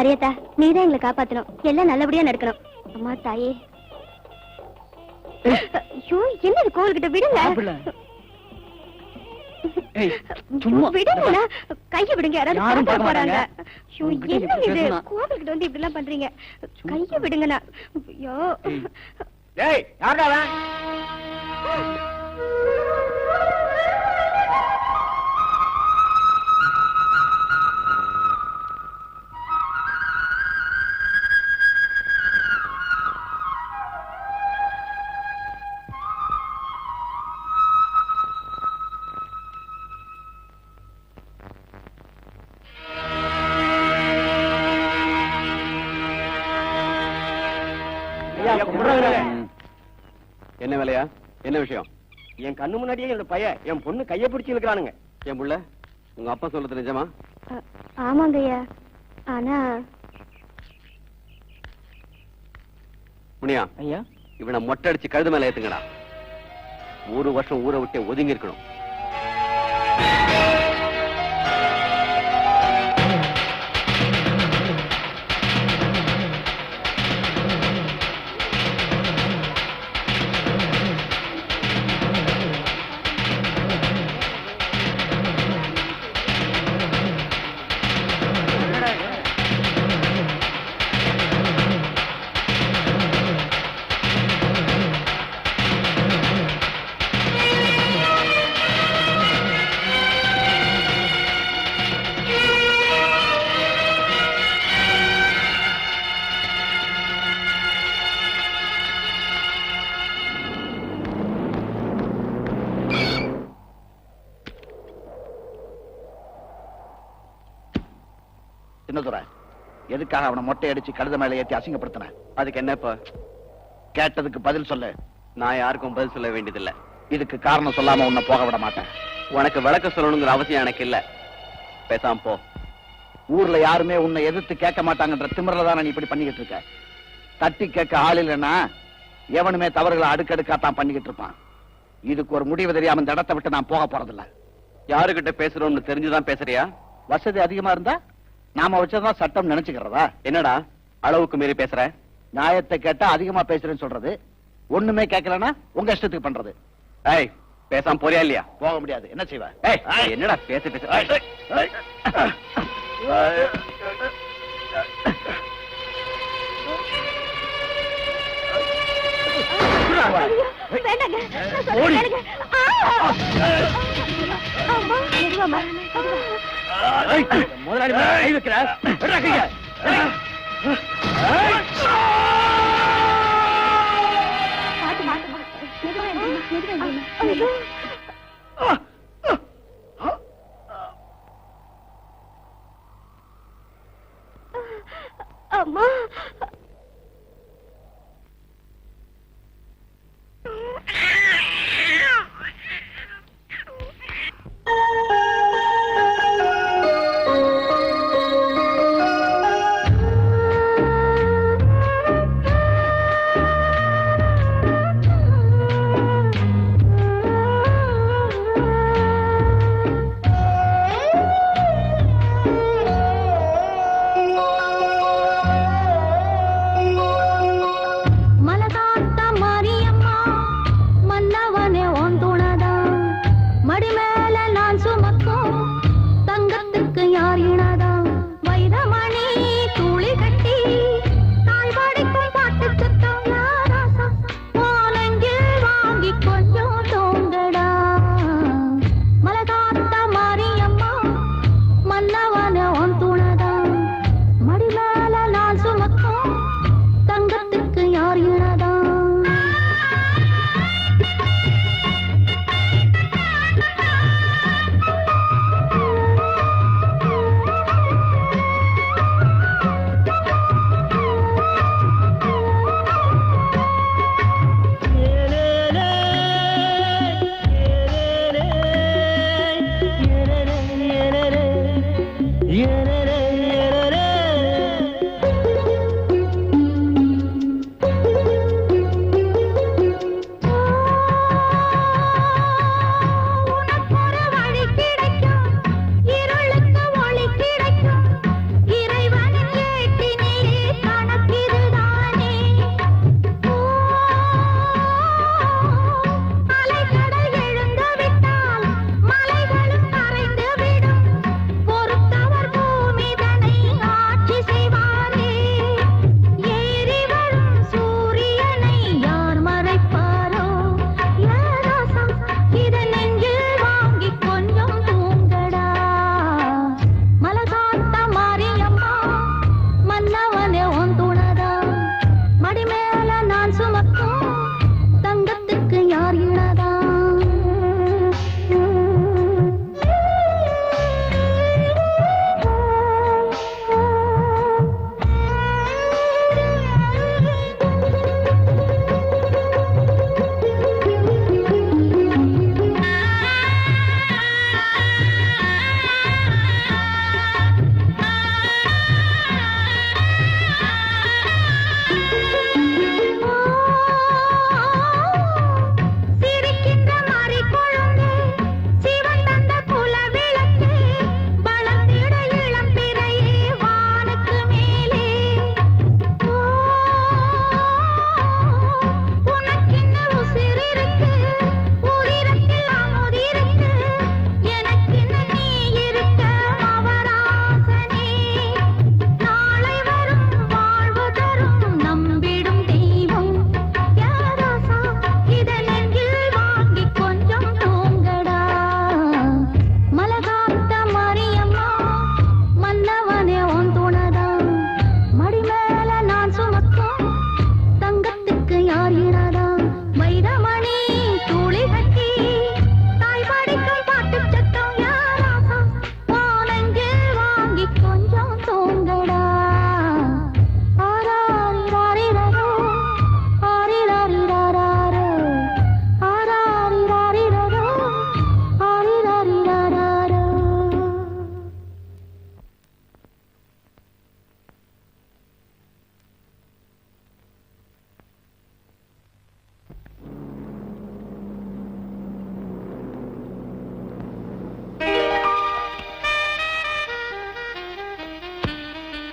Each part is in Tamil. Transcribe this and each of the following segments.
மரியாதா, நீதான் எங்களை காப்பாத்தணும். எல்லாம் நல்லபடியா நடக்கணும். அம்மா தாயே. ஐயோ, என்னது கோவில்கிட்ட விடுங்க. விடுங்க, கைய விடுங்க. யாராவது பார்க்க போறாங்க. என்ன இது, கோவில்கிட்ட வந்து இப்படி எல்லாம் பண்றீங்க? கைய விடுங்கண்ணா. ஐயோ, யாரா என்ன வேலையா? என்ன விஷயம்? என் கண்ணு முன்னாடியே என்னோட பையன் என் பொண்ணு கைய பிடிச்சு இழுக்கிறானுங்க. என் புள்ள, உங்க அப்பா சொல்றது நிஜமா? ஆமாங்க ஐயா. ஆனா முனியா ஐயா, இவனை மொட்டை அடிச்சு கழுது மேல ஏத்துங்கடா. 1 வருஷம் ஊரை விட்டு ஒதுங்கி இருக்கணும். எதுக்காக அவனை மொட்டை அடிச்சு கழுத மேல ஏத்தி அசிங்கப்படுத்தின? அதுக்கு என்னப்பா? கேட்டதுக்கு பதில் சொல்லு. நான் யாருக்கும் பதில் சொல்ல வேண்டியதில்லை. இதுக்கு காரணம் சொல்லாம உன்னை போக விட மாட்டேன். உனக்கு விளக்க சொல்லணுங்கிற அவசியம் எனக்கு இல்ல. பேசாம போ. ஊர்ல யாருமே உன்னை எதிர்த்து கேட்க மாட்டாங்கன்ற திமிரல தானே நீ இப்படி பண்ணிக்கிட்டு இருக்க. தட்டி கேட்க ஆள் இல்லைன்னா எவனுமே தவறுகளை அடுக்கடுக்காத்தான் பண்ணிக்கிட்டு இருப்பான். இதுக்கு ஒரு முடிவு தெரியாம இந்த இடத்தை விட்டு நான் போக போறதில்ல. யாருகிட்ட பேசுறோம்னு தெரிஞ்சுதான் பேசுறியா? வசதி அதிகமா இருந்தா நாம வச்சதான் சட்டம் நினைச்சுக்கிறதா? என்னடா அளவுக்கு மீறி பேசுற? நியாயத்தை கேட்டா அதிகமா பேசுறேன்னு சொல்றது, ஒண்ணுமே கேட்கலன்னா உங்க இஷ்டத்துக்கு பண்றது. ஏய், பேசாம போறியா இல்லையா? போக முடியாது. என்ன செய்வ? என்னடா பேச பேச முதலாளி கை வைக்கிறார். அம்மா,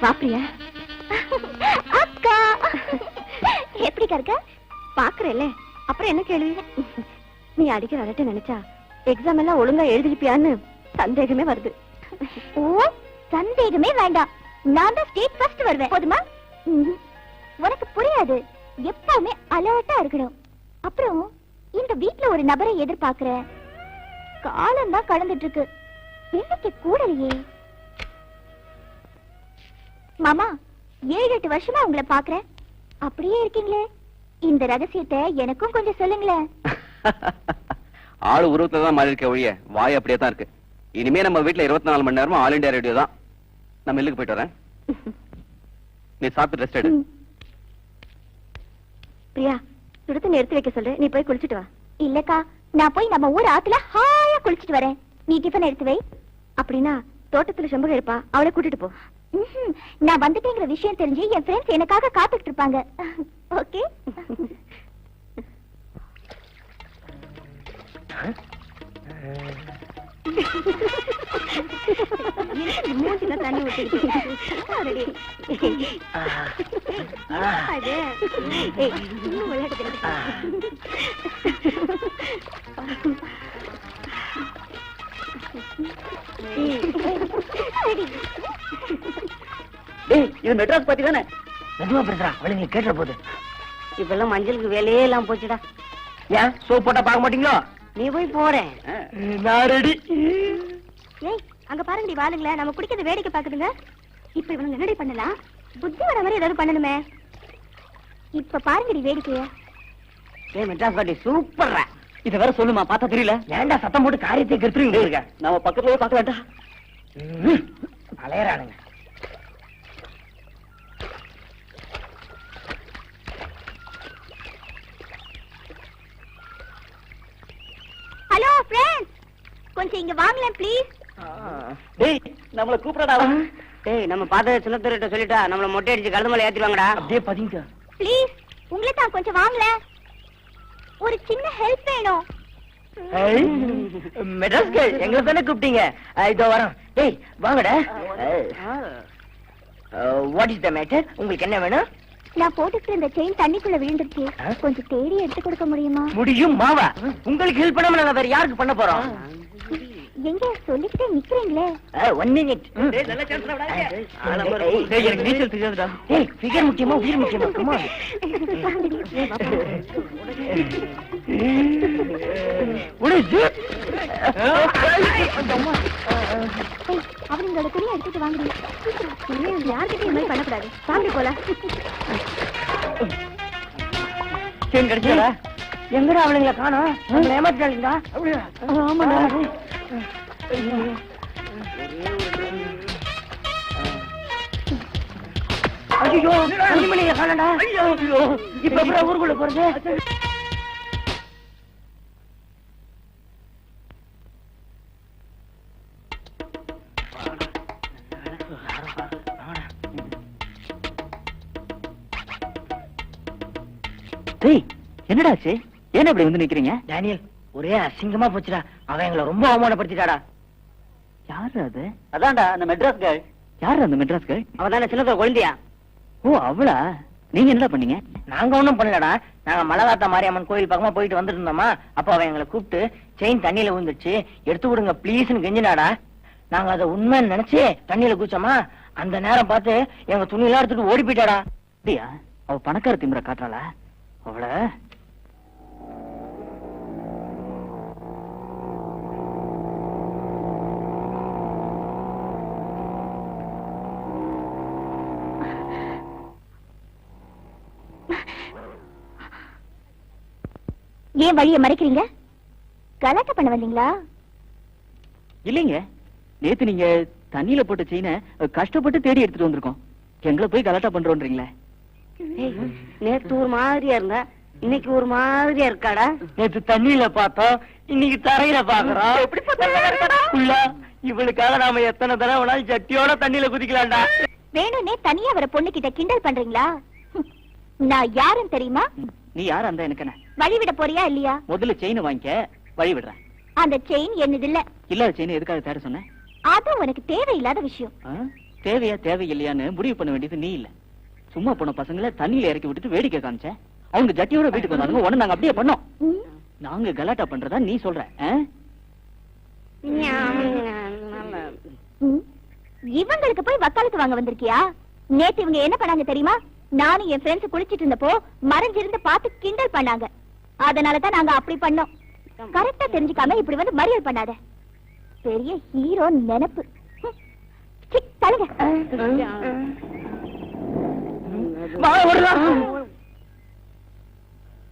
வா பிரியா. அக்கா எப்படி இருக்க? பாக்குறேல்ல, அப்புறம் என்ன கேள்வி? நீ அடிக்கிற அரட்டை நினைச்சா எக்ஸாம் எல்லாம் ஒழுங்கா எழுதிருப்பியான்னு சந்தேகமே வருது. ஓ, சந்தேகமே வேண்டாம். நான் தான் ஸ்டேட் ஃபர்ஸ்ட் வருவேன். போதுமா? உனக்கு புரியாது. எப்பவுமே அலர்ட்டா இருக்கணும். அப்புறம் இந்த வீட்ல ஒரு நபரை எதிர்பார்க்கிற காலம் தான் கடந்துட்டு இருக்கு. இன்னைக்கு கூடலையே மாமா. 7-8 வருஷமா உங்களை பாக்குறேன். அப்படியே இருக்கீங்களே. இந்த ரகசியத்தை எனக்கும் கொஞ்சம் சொல்லுங்களேன். ஆளு உருவத்துல தான் மாறி இருக்க ஒழிய வாய் அப்படியே தான் இருக்கு. இனிமே நம்ம வீட்டுல 24 மணி நேரமும் ஆல் இண்டியா ரேடியோ தான். நான் மில்லுக்கு போயிட்டு வரேன். நீ சாப்பிட்டு ரெஸ்ட் எடு. பிரியா, சுடுத்து எடுத்து வைக்க சொல்லு. நீ போய் குளிச்சுட்டு வா. இல்லக்கா, நான் போய் நம்ம ஊர் ஆத்துல ஹாயா குளிச்சுட்டு வரேன். நீ டிஃபன் எடுத்து வை. அப்படின்னா தோட்டத்துல செம்பகம் இருப்பா, அவளை கூட்டிட்டு போ. நான் வந்துட்டேங்கிற விஷயம் தெரிஞ்சு என் ஃப்ரெண்ட்ஸ் எனக்காக காத்துக்கிட்டு இருப்பாங்க. ஓகே? மூஞ்சில தண்ணி ஊத்திக்கிட்டு இன்னும் விளையாட்டு. இது மெட்ராஸ் பாத்தி தானே? மெதுவா பேசுறா, அவளுங்க கேட்டுற போது. இப்பெல்லாம் மஞ்சளுக்கு வேலையே எல்லாம் போச்சுடா. ஏன் சோப் போட்டா பார்க்க மாட்டீங்களோ? நீ போய் போறேன். நான் ரெடி. ஏய், அங்க பாருங்கடி வாளுங்கள, நம்ம குடிக்கிறது வேடிக்கை பாக்குதுங்க. இப்ப இவனுங்க என்னடி பண்ணலாம்? புத்தி வர மாதிரி ஏதாவது பண்ணணுமே. இப்ப பாருங்கடி வேடிக்கைய. ஏய் மெட்ராஸ் பாட்டி சூப்பர்ரா. இத வேற சொல்லுமா, பார்த்தா தெரியல. ஏன்டா சத்தம் போட்டு காரியத்தை கெடுத்துறீங்க இருக்க? நாம பக்கத்துலயே பார்க்க வேண்டாம். அலையறானுங்க. ஹலோ ஃப்ரெண்ட்ஸ், கொஞ்சம் இங்க வாங்களேன் ப்ளீஸ். டேய், நம்மள கூப்பிடடா. டேய், நம்ம பாத சின்னத்துறைட்ட சொல்லிட்டா நம்மள மொட்டை அடிச்சு கழுதுமலை ஏத்திடுவாங்கடா. அப்படியே பதிங்க. ப்ளீஸ், உங்களை தான் கொஞ்சம் வாங்களேன். ஒரு சின்ன ஹெல்ப் வேணும். மெட்ராஸ் கேள், எங்களை தானே கூப்பிட்டீங்க. இதோ வரோம். டேய் வாங்கடா. What is the matter? உங்களுக்கு என்ன வேணும்? நான் போட்டுக்கிற இந்த செயின் தண்ணிக்குள்ள விழுந்துருச்சு. கொஞ்சம் தேடி எடுத்து கொடுக்க முடியுமா? முடியும் மாவா. உங்களுக்கு ஹெல்ப் பண்ணாம நாங்க வேற யாருக்கு பண்ண போறோம்? எங்க சொல்லிக்கிட்டே நிக்கிறீங்களே. 1 மினிட். டேய் நல்ல சான்ஸ்டா விடாதீங்க. டேய் எனக்கு நீச்சல் தெரியாதுடா. டேய் ஃபிகர் முக்கியமா உயிர் முக்கியமா? Come on. அவங்களோட துணியை எடுத்துட்டு வாங்கடி. யார்கிட்டயும் இந்த மாதிரி பண்ணக்கூடாது. வாங்கி போலாம். செயின் கிடைச்சா? எங்கடா அவளுங்களை காணோம்? நம்மள ஏமாத்திட்டாங்களா? ஆமாடா. ஐயோ, அனிமலையை காணடா. இப்ப எப்படி ஊருக்குள்ள போறது? டேய், என்னடாச்சு? ஏன் இப்படி வந்து நிக்கிறீங்க? டேனியல், ஒரே அசிங்கமா போச்சுடா. அவன் எங்களை ரொம்ப அவமானப்படுத்திட்டாடா. யாரு அது? அதான்டா அந்த மெட்ராஸ் கேர்ள். யாரு அந்த மெட்ராஸ் கேர்ள்? அவ தானே சின்னதோட குழந்தையா? ஓ, அவளா? நீங்க என்ன பண்ணீங்க? நாங்க ஒண்ணும் பண்ணலடா. நாங்க மலகாத்தா மாரியம்மன் கோயில் பக்கமா போயிட்டு வந்துட்டு இருந்தோமா, அப்ப அவன் எங்களை கூப்பிட்டு செயின் தண்ணியில விழுந்துச்சு, எடுத்து விடுங்க பிளீஸ்னு கெஞ்சினாடா. நாங்க அதை உண்மைன்னு நினைச்சு தண்ணியில குச்சோமா, அந்த நேரம் பார்த்து எங்க துணியெல்லாம் எடுத்துட்டு ஓடி போயிட்டாடா. அப்படியா? அவ பணக்கார திமிர காட்டுறாளா? அவள ஏன் வழியை மறைக்கிறீங்க? கலாட்டா பண்ண வந்தீங்களா? இல்லைங்க, நேத்து நீங்க தண்ணியில போட்ட செயினை கஷ்டப்பட்டு தேடி எடுத்துட்டு வந்திருக்கோம். எங்களை போய் கலாட்டா பண்றோன்றீங்களே. நேத்து ஒரு மாதிரியா இருந்தா, இன்னைக்கு ஒரு மாதிரியா இருக்காடா. நேத்து தண்ணியில பார்த்தோம், இன்னைக்கு தரையில பாக்குறோம். இவளுக்காக நாம எத்தனை தடவை வேணாலும் சட்டியோட தண்ணியில குதிக்கலாம்டா. வேணும்னே தனியா வர பொண்ணு கிட்ட கிண்டல் பண்றீங்களா? நான் யாருன்னு தெரியுமா? நீ யாரு அந்த எனக்கு என்ன? வழி விட போறியா இல்லையா? முதல்ல செயினை வாங்கிக்க, வழி விடுறேன். அந்த செயின் என்னது இல்ல. இல்லாத செயின் எதுக்காக தேட சொன்ன? அது உனக்கு தேவையில்லாத விஷயம். தேவையா தேவையில்லையான்னு முடிவு பண்ண வேண்டியது நீ இல்ல. சும்மா போன பசங்களை தண்ணியில இறக்கி விட்டுட்டு வேடிக்கை காமிச்ச. அவங்க ஜட்டியோட வீட்டுக்கு வந்தாங்க. உடனே நாங்க அப்படியே பண்ணோம். ம். நாங்க கலாட்டா பண்றதா நீ சொல்ற? ம். இவங்களுக்கு போய் வக்காலத்து வாங்க வந்திருக்கியா? நேத்து இவங்க என்ன பண்ணாங்க தெரியுமா? நானும் என் ஃப்ரெண்ட்ஸ் குளிச்சிட்டு இருந்தப்போ மறைஞ்சிருந்து பார்த்து கிண்டல் பண்ணாங்க. அதனாலதான் நாங்க அப்படி பண்ணோம். கரெக்டா தெரிஞ்சுக்காம இப்படி வந்து மறியல் பண்ணாத. பெரிய ஹீரோ நினைப்பு. தலுங்க. வா, ஓடலாம்.